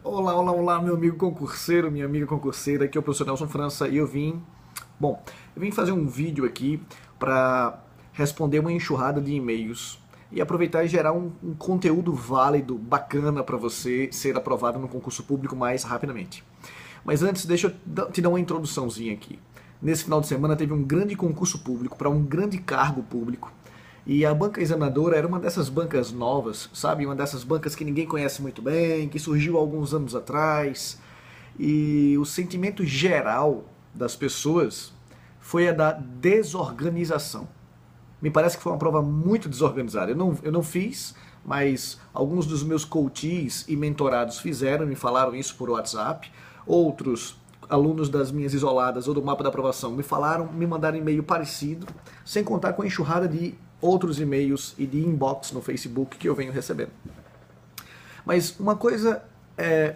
Olá, olá, olá, meu amigo concurseiro, minha amiga concurseira, aqui é o professor Nelson França e eu vim fazer um vídeo aqui para responder uma enxurrada de e-mails e aproveitar e gerar um conteúdo válido, bacana para você ser aprovado no concurso público mais rapidamente. Mas antes, deixa eu te dar uma introduçãozinha aqui. Nesse final de semana teve um grande concurso público para um grande cargo público. E a banca examinadora era uma dessas bancas novas, sabe? Uma dessas bancas que ninguém conhece muito bem, que surgiu há alguns anos atrás. E o sentimento geral das pessoas foi a da desorganização. Me parece que foi uma prova muito desorganizada. Eu não fiz, mas alguns dos meus coaches e mentorados fizeram, me falaram isso por WhatsApp. Outros alunos das minhas isoladas ou do mapa da aprovação me mandaram e-mail parecido, sem contar com a enxurrada de outros e-mails e de inbox no Facebook que eu venho recebendo. Mas uma coisa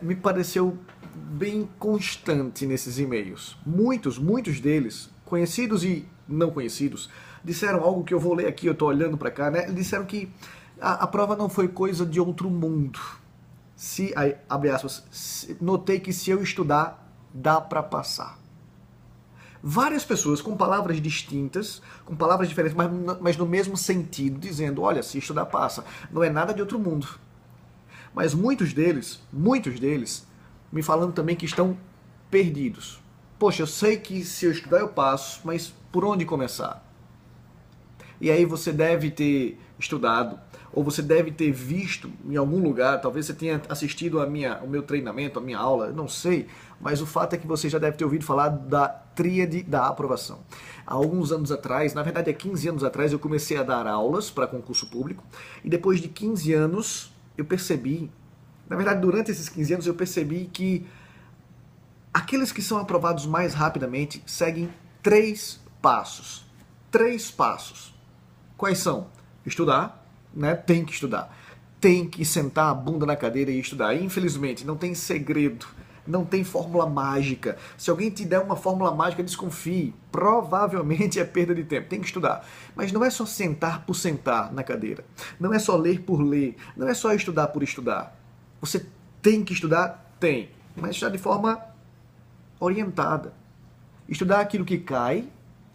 me pareceu bem constante nesses e-mails. Muitos deles, conhecidos e não conhecidos, disseram algo que eu vou ler aqui, eu estou olhando para cá, né? Disseram que a prova não foi coisa de outro mundo. Abre aspas, notei que se eu estudar, dá para passar. Várias pessoas com palavras distintas, com palavras diferentes, mas no mesmo sentido, dizendo, olha, se estudar passa, não é nada de outro mundo. Mas muitos deles, me falando também que estão perdidos. Poxa, eu sei que se eu estudar eu passo, mas por onde começar? E aí você deve ter estudado, ou você deve ter visto em algum lugar, talvez você tenha assistido o meu treinamento, a minha aula, eu não sei, mas o fato é que você já deve ter ouvido falar da tríade da aprovação. Há alguns anos atrás, na verdade há 15 anos atrás, eu comecei a dar aulas para concurso público, e depois de 15 anos eu percebi, na verdade durante esses 15 anos eu percebi que aqueles que são aprovados mais rapidamente seguem três passos. Quais são? Estudar, né? Tem que estudar. Tem que sentar a bunda na cadeira e estudar. Infelizmente, não tem segredo, não tem fórmula mágica. Se alguém te der uma fórmula mágica, desconfie. Provavelmente é perda de tempo. Tem que estudar. Mas não é só sentar por sentar na cadeira. Não é só ler por ler. Não é só estudar por estudar. Você tem que estudar? Tem. Mas estudar de forma orientada. Estudar aquilo que cai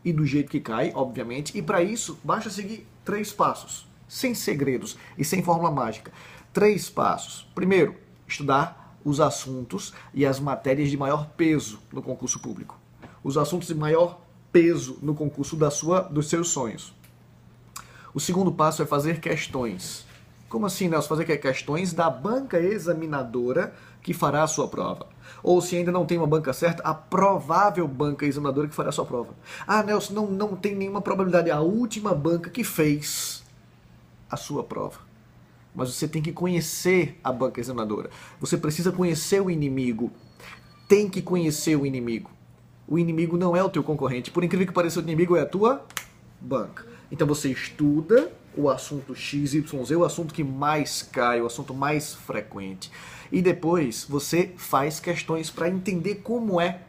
e do jeito que cai, obviamente, e para isso basta seguir 3 passos, sem segredos e sem fórmula mágica. 3 passos. Primeiro, estudar os assuntos e as matérias de maior peso no concurso público. Os assuntos de maior peso no concurso dos seus sonhos. O segundo passo é fazer questões. Como assim, Nelson? Fazer questões da banca examinadora que fará a sua prova. Ou se ainda não tem uma banca certa, a provável banca examinadora que fará a sua prova. Ah, Nelson, não tem nenhuma probabilidade. A última banca que fez a sua prova. Mas você tem que conhecer a banca examinadora. Você precisa conhecer o inimigo. Tem que conhecer o inimigo. O inimigo não é o teu concorrente. Por incrível que pareça, o inimigo é a tua banca. Então você estuda o assunto XYZ, o assunto que mais cai, o assunto mais frequente. E depois você faz questões para entender como é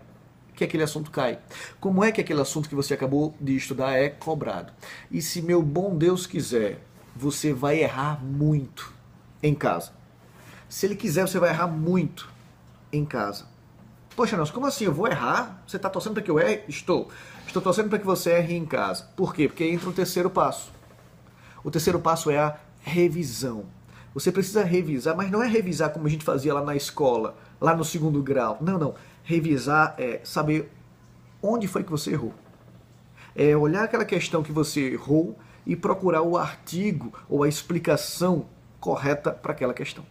que aquele assunto cai. Como é que aquele assunto que você acabou de estudar é cobrado. E se meu bom Deus quiser, você vai errar muito em casa. Se ele quiser, você vai errar muito em casa. Poxa, Nelson, como assim? Eu vou errar? Você está torcendo para que eu erre? Estou. Estou torcendo para que você erre em casa. Por quê? Porque entra o terceiro passo. O terceiro passo é a revisão. Você precisa revisar, mas não é revisar como a gente fazia lá na escola, lá no 2º grau. Não. Revisar é saber onde foi que você errou. É olhar aquela questão que você errou e procurar o artigo ou a explicação correta para aquela questão.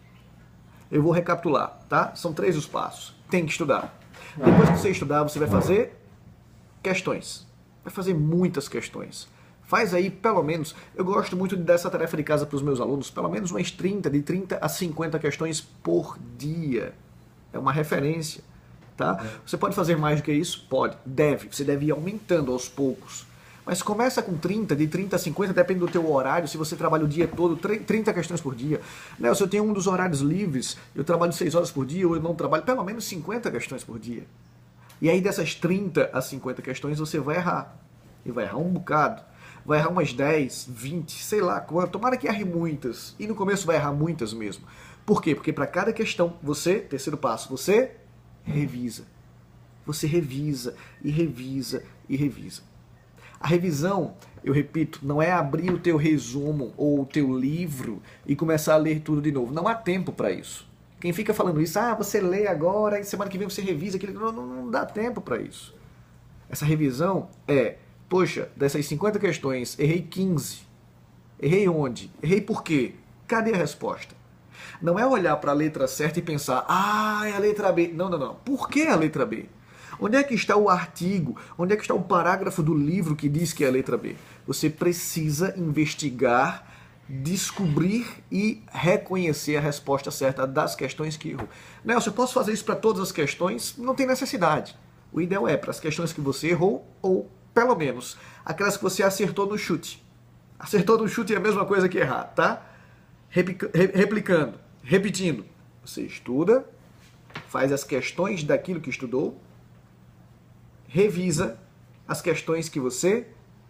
Eu vou recapitular, tá? São 3 os passos. Tem que estudar. Depois que você estudar, você vai fazer questões. Vai fazer muitas questões. Faz aí, pelo menos, eu gosto muito de dar essa tarefa de casa para os meus alunos, pelo menos umas de 30 a 50 questões por dia. É uma referência, tá? Você pode fazer mais do que isso? Pode, deve. Você deve ir aumentando aos poucos. Mas começa com 30, de 30 a 50, depende do teu horário, se você trabalha o dia todo, 30 questões por dia. Nelson, eu tenho um dos horários livres, eu trabalho 6 horas por dia, ou eu não trabalho, pelo menos 50 questões por dia. E aí dessas 30 a 50 questões você vai errar. E vai errar um bocado. Vai errar umas 10, 20, sei lá quanto. Tomara que erre muitas. E no começo vai errar muitas mesmo. Por quê? Porque para cada questão, você, terceiro passo, você revisa. Você revisa e revisa e revisa. A revisão, eu repito, não é abrir o teu resumo ou o teu livro e começar a ler tudo de novo. Não há tempo para isso. Quem fica falando isso, você lê agora e semana que vem você revisa aquilo. Não dá tempo para isso. Essa revisão é, poxa, dessas 50 questões, errei 15. Errei onde? Errei por quê? Cadê a resposta? Não é olhar para a letra certa e pensar, é a letra B. Não. Por que a letra B? Onde é que está o artigo? Onde é que está o parágrafo do livro que diz que é a letra B? Você precisa investigar, descobrir e reconhecer a resposta certa das questões que errou. Nelson, eu posso fazer isso para todas as questões? Não tem necessidade. O ideal é para as questões que você errou ou, pelo menos, aquelas que você acertou no chute. Acertou no chute é a mesma coisa que errar, tá? Replicando, repetindo. Você estuda, faz as questões daquilo que estudou, revisa as questões que você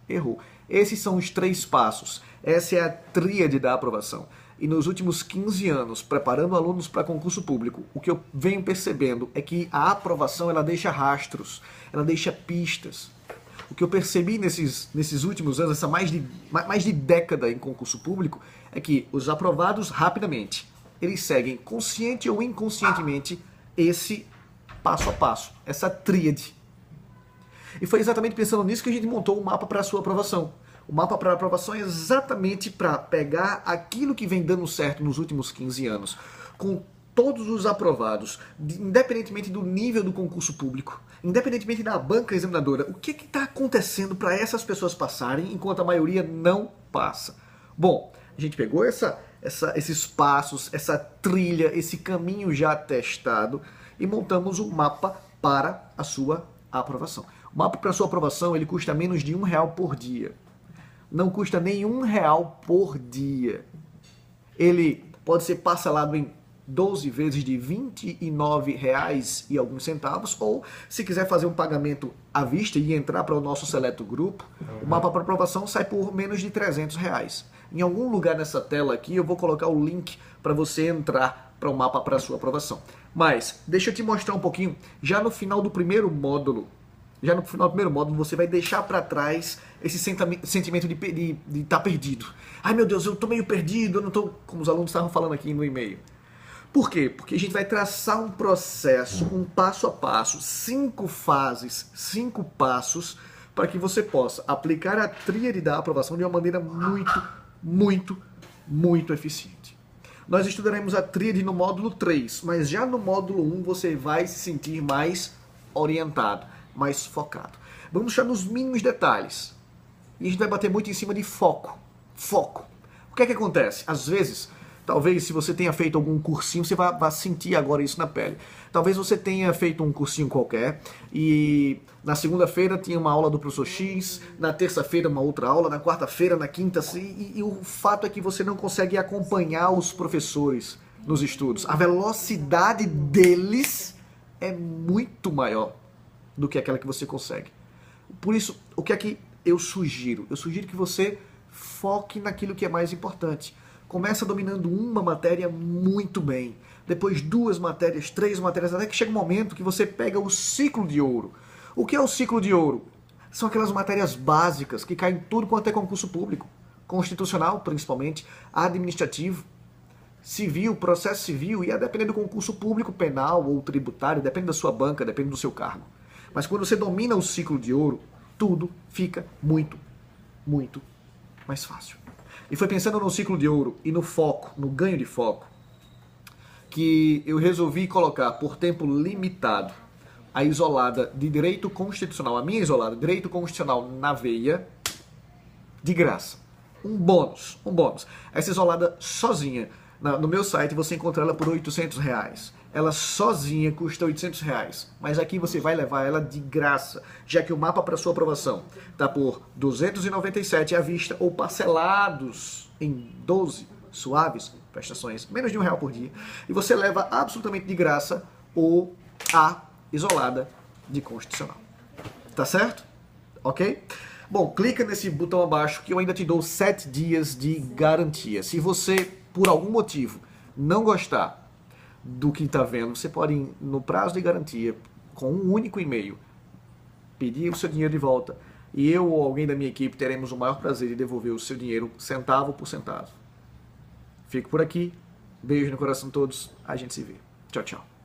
errou. Esses são os 3 passos. Essa é a tríade da aprovação. E nos últimos 15 anos, preparando alunos para concurso público, o que eu venho percebendo é que a aprovação ela deixa rastros, ela deixa pistas. O que eu percebi nesses últimos anos, essa mais de década em concurso público, é que os aprovados rapidamente, eles seguem consciente ou inconscientemente esse passo a passo, essa tríade. E foi exatamente pensando nisso que a gente montou o mapa para a sua aprovação. O mapa para a aprovação é exatamente para pegar aquilo que vem dando certo nos últimos 15 anos, com todos os aprovados, independentemente do nível do concurso público, independentemente da banca examinadora, o que está acontecendo para essas pessoas passarem, enquanto a maioria não passa? Bom, a gente pegou esses passos, essa trilha, esse caminho já testado e montamos um mapa para a sua aprovação. O mapa para a sua aprovação ele custa menos de R$1 por dia. Não custa nem R$1 por dia. Ele pode ser parcelado em 12 vezes de R$29 e alguns centavos, ou se quiser fazer um pagamento à vista e entrar para o nosso seleto grupo, o mapa para aprovação sai por menos de R$300. Em algum lugar nessa tela aqui eu vou colocar o link para você entrar para o mapa para a sua aprovação. Mas deixa eu te mostrar um pouquinho, já no final do primeiro módulo, você vai deixar para trás esse sentimento de estar perdido. Ai meu Deus, eu estou meio perdido, eu não estou, como os alunos estavam falando aqui no e-mail. Por quê? Porque a gente vai traçar um processo, um passo a passo, 5 fases, 5 passos, para que você possa aplicar a tríade da aprovação de uma maneira muito eficiente. Nós estudaremos a tríade no módulo 3, mas já no módulo 1 você vai se sentir mais orientado, mais focado. Vamos chegar nos mínimos detalhes. E a gente vai bater muito em cima de foco. Foco. O que é que acontece? Às vezes, talvez se você tenha feito algum cursinho, você vai sentir agora isso na pele. Talvez você tenha feito um cursinho qualquer e na segunda-feira tinha uma aula do professor X, na terça-feira uma outra aula, na quarta-feira, na quinta, e o fato é que você não consegue acompanhar os professores nos estudos. A velocidade deles é muito maior do que aquela que você consegue. Por isso, o que é que eu sugiro? Eu sugiro que você foque naquilo que é mais importante. Começa dominando uma matéria muito bem, depois 2 matérias, 3 matérias, até que chega um momento que você pega o ciclo de ouro. O que é o ciclo de ouro? São aquelas matérias básicas que caem em tudo quanto é concurso público, constitucional principalmente, administrativo, civil, processo civil, e a depender do concurso público, penal ou tributário, depende da sua banca, depende do seu cargo. Mas quando você domina o ciclo de ouro, tudo fica muito mais fácil. E foi pensando no ciclo de ouro e no foco, no ganho de foco, que eu resolvi colocar por tempo limitado a isolada de direito constitucional, a minha isolada de direito constitucional na veia, de graça. Um bônus. Essa isolada sozinha, no meu site você encontra ela por R$800. Ela sozinha custa R$800, mas aqui você vai levar ela de graça, já que o mapa para sua aprovação está por R$297 à vista ou parcelados em 12 suaves prestações, menos de R$1 por dia, e você leva absolutamente de graça a isolada de constitucional. Tá certo? Ok? Bom, clica nesse botão abaixo que eu ainda te dou 7 dias de garantia. Se você, por algum motivo, não gostar do que está vendo, você pode, no prazo de garantia, com um único e-mail, pedir o seu dinheiro de volta. E eu ou alguém da minha equipe teremos o maior prazer de devolver o seu dinheiro centavo por centavo. Fico por aqui. Beijo no coração de todos. A gente se vê. Tchau, tchau.